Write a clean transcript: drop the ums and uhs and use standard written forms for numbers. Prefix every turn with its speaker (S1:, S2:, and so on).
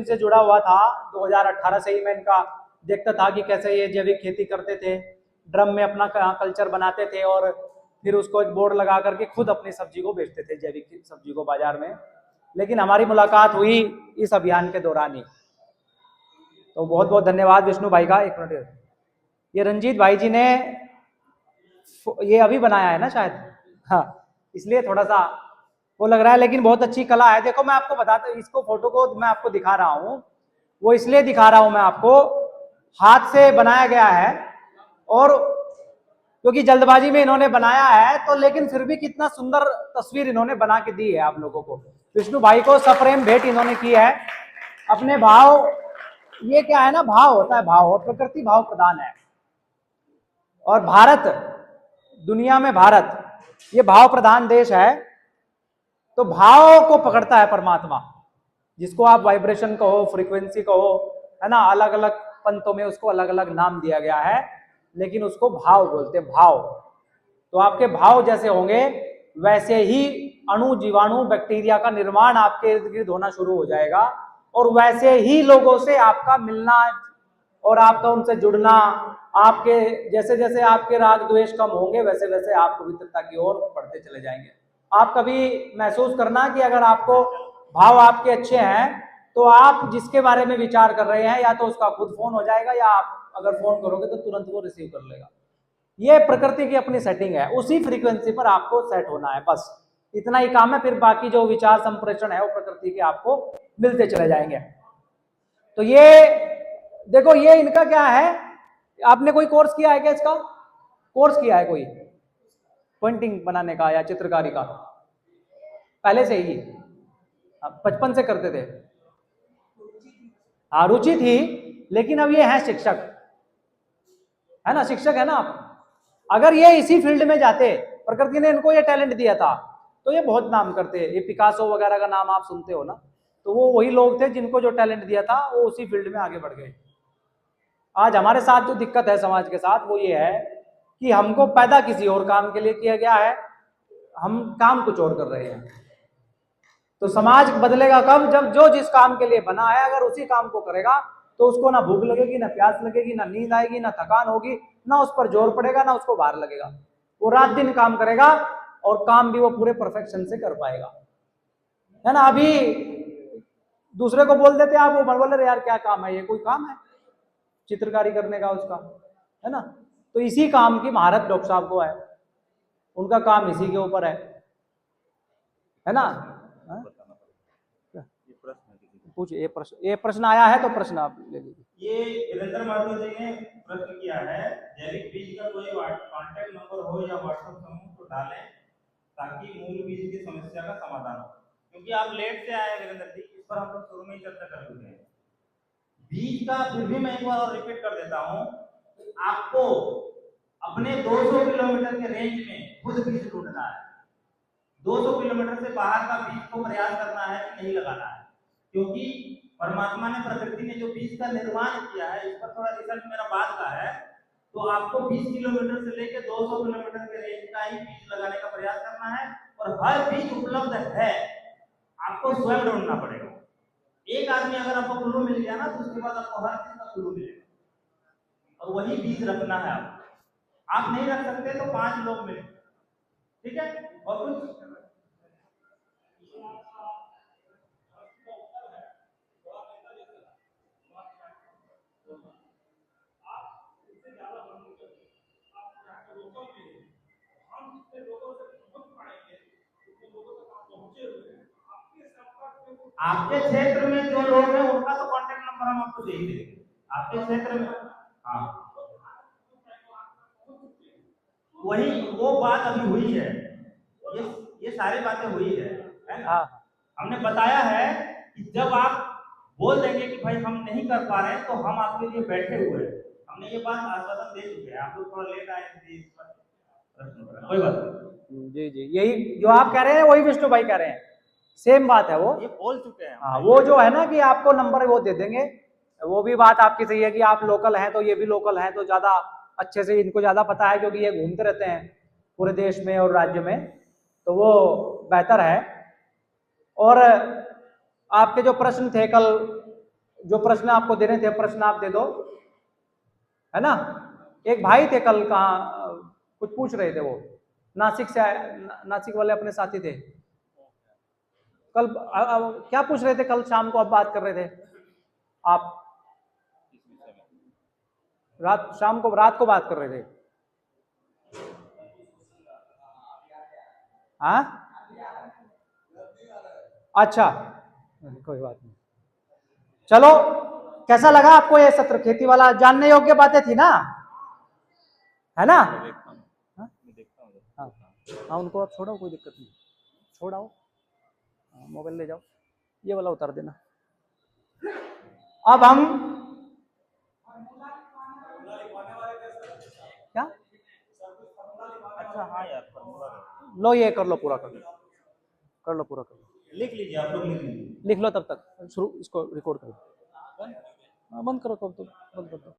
S1: से जुड़ा हुआ था। 2018 से ही मैं इनका देखता था कि कैसे ये जैविक खेती करते थे, ड्रम में अपना कल्चर बनाते थे और फिर उसको एक बोर्ड लगा करके खुद अपनी सब्जी को बेचते थे, जैविक सब्जी को बाजार में। लेकिन हमारी मुलाकात हुई इस अभियान के दौरान ही। तो बहुत बहुत धन्यवाद विष्णु भाई का। एक मिनट, ये रंजीत भाई जी ने ये अभी बनाया है ना शायद, हाँ, इसलिए थोड़ा सा वो लग रहा है, लेकिन बहुत अच्छी कला है। देखो मैं आपको बताता हूँ, इसको फोटो को मैं आपको दिखा रहा हूँ, वो इसलिए दिखा रहा हूँ मैं आपको, हाथ से बनाया गया है और क्योंकि जल्दबाजी में इन्होंने बनाया है, तो लेकिन फिर भी कितना सुंदर तस्वीर इन्होंने बना के दी है आप लोगों को। विष्णु भाई को सप्रेम भेंट इन्होंने की है अपने भाव। ये क्या है ना, भाव होता है, भाव, और प्रकृति भाव प्रधान है। और भारत, दुनिया में भारत ये भाव प्रधान देश है, तो भाव को पकड़ता है परमात्मा, जिसको आप वाइब्रेशन कहो, फ्रीक्वेंसी कहो, है ना, अलग अलग पंथों में उसको अलग अलग नाम दिया गया है, लेकिन उसको भाव बोलते हैं, भाव। तो आपके भाव जैसे होंगे वैसे ही अणु, जीवाणु, बैक्टीरिया का निर्माण आपके इर्द गिर्द होना शुरू हो जाएगा, और वैसे ही लोगों से आपका मिलना और आपका उनसे जुड़ना, आपके जैसे जैसे आपके राग द्वेष कम होंगे वैसे वैसे आप पवित्रता की ओर बढ़ते चले जाएंगे। आप कभी महसूस करना कि अगर आपको भाव आपके अच्छे हैं तो आप जिसके बारे में विचार कर रहे हैं या तो उसका खुद फोन हो जाएगा, या आप अगर फोन करोगे तो तुरंत वो रिसीव कर लेगा। ये प्रकृति की अपनी सेटिंग है, उसी फ्रीक्वेंसी पर आपको सेट होना है, बस इतना ही काम है। फिर बाकी जो विचार संप्रेषण है वो प्रकृति के आपको मिलते चले जाएंगे। तो ये देखो, ये इनका क्या है, आपने कोई कोर्स किया है क्या? इसका कोर्स किया है कोई, पेंटिंग बनाने का या चित्रकारी का? पहले से ही बचपन से करते थे? हाँ, रुचि थी, लेकिन अब ये है शिक्षक, है ना, शिक्षक है ना आप। अगर ये इसी फील्ड में जाते, प्रकृति ने इनको ये टैलेंट दिया था, तो ये बहुत नाम करते। ये पिकासो वगैरह का नाम आप सुनते हो ना, तो वो वही लोग थे जिनको जो टैलेंट दिया था, वो उसी फील्ड में आगे बढ़ गए। आज हमारे साथ जो दिक्कत है समाज के साथ, वो ये है कि हमको पैदा किसी और काम के लिए किया गया है, हम काम कुछ और कर रहे हैं। तो समाज बदलेगा कब? जब जो जिस काम के लिए बना है अगर उसी काम को करेगा, तो उसको ना भूख लगेगी, ना प्यास लगेगी, ना नींद आएगी, ना थकान होगी, ना उस पर जोर पड़ेगा, ना उसको भार लगेगा। वो रात दिन काम करेगा और काम भी वो पूरे परफेक्शन से कर पाएगा, है ना। अभी दूसरे को बोल देते आप, वो बोले यार क्या काम है, ये कोई काम है चित्रकारी करने का उसका, है ना। तो इसी काम की महारत डॉक्टर साहब को है, उनका काम इसी के ऊपर है ना। कुछ ये प्रश्न आया है तो प्रश्न आप ले लीजिए।
S2: ये वीरेंद्र महतो जी ने प्रश्न किया है, जैविक बीज का कोई कांटेक्ट नंबर हो या व्हाट्सएप समूह तो डालें ताकि मूल बीज की समस्या का समाधान हो। क्योंकि आप लेट से आए वीरेंद्र जी, इस पर हम लोग शुरू में ही चर्चा कर चुके हैं। बीज का फिर भी मैं एक बार और रिपीट कर देता हूं, आपको अपने 200 किलोमीटर के रेंज में खुद बीज ढूंढना है। 200 किलोमीटर से बाहर का बीज को प्रयास करना है कि नहीं लगाना है, क्योंकि परमात्मा ने, प्रकृति ने जो बीज का निर्माण किया है, इस पर थोड़ा रिसर्च मेरा बाद का है, तो आपको 20 किलोमीटर से लेकर 200 किलोमीटर के रेंज का ही बीज लगाने का प्रयास करना है, और हर बीज उपलब्ध है, आपको स्वयं ढूंढना पड़ेगा। एक आदमी अगर आपको कुल्लू मिल गया ना, तो उसके बाद आपको हर चीज का कुल्लू मिलेगा, और वही बीज रखना है आपको। आप नहीं रख सकते तो 5 लोग मिले, ठीक है। और कुछ आपके क्षेत्र में जो लोग हैं उनका तो कांटेक्ट नंबर हम आपको दे देंगे। आपके क्षेत्र में, हाँ, वही वो बात अभी हुई है, ये सारी बातें हुई है ना। हमने बताया है कि जब आप बोल देंगे कि भाई हम नहीं कर पा रहे हैं, तो हम आपके लिए बैठे हुए हैं। हमने ये बात आश्वासन दे चुके हैं। आप लोग थोड़ा लेट आए थे, कोई बात नहीं।
S1: जी जी, यही जो आप कह रहे हैं वही विष्णु भाई कह रहे हैं, सेम बात है, वो
S2: ये बोल चुके हैं।
S1: हाँ, वो जो है ना कि आपको नंबर वो दे देंगे, वो भी बात आपकी सही है कि आप लोकल हैं तो ये भी लोकल हैं, तो ज्यादा अच्छे से इनको ज्यादा पता है, क्योंकि ये घूमते रहते हैं पूरे देश में और राज्य में, तो वो बेहतर है। और आपके जो प्रश्न थे कल जो प्रश्न आपको देने थे प्रश्न आप दे दो, है ना। एक भाई थे कल, कहाँ कुछ पूछ रहे थे, वो नासिक से आए, नासिक वाले अपने साथी थे कल। क्या पूछ रहे थे कल शाम को आप बात कर रहे थे आप? रात को बात कर रहे थे। हाँ, अच्छा, कोई बात नहीं। चलो, कैसा लगा आपको ये सत्र? खेती वाला जानने योग्य बातें थी ना, है ना? हाँ हाँ हाँ, उनको आप छोड़ो, कोई दिक्कत नहीं, छोड़ाओ, मोबाइल ले जाओ, ये वाला उतार देना। अब हम क्या,
S2: अच्छा हाँ यार, फॉर्मूला
S1: लो ये कर लो, पूरा कर लो, कर लो, पूरा कर लो,
S2: लिख लीजिए, आप लोग लिख लीजिए।
S1: लिख लो, तब तक शुरू, इसको रिकॉर्ड करो, बंद करो, तब तो बंद कर दो।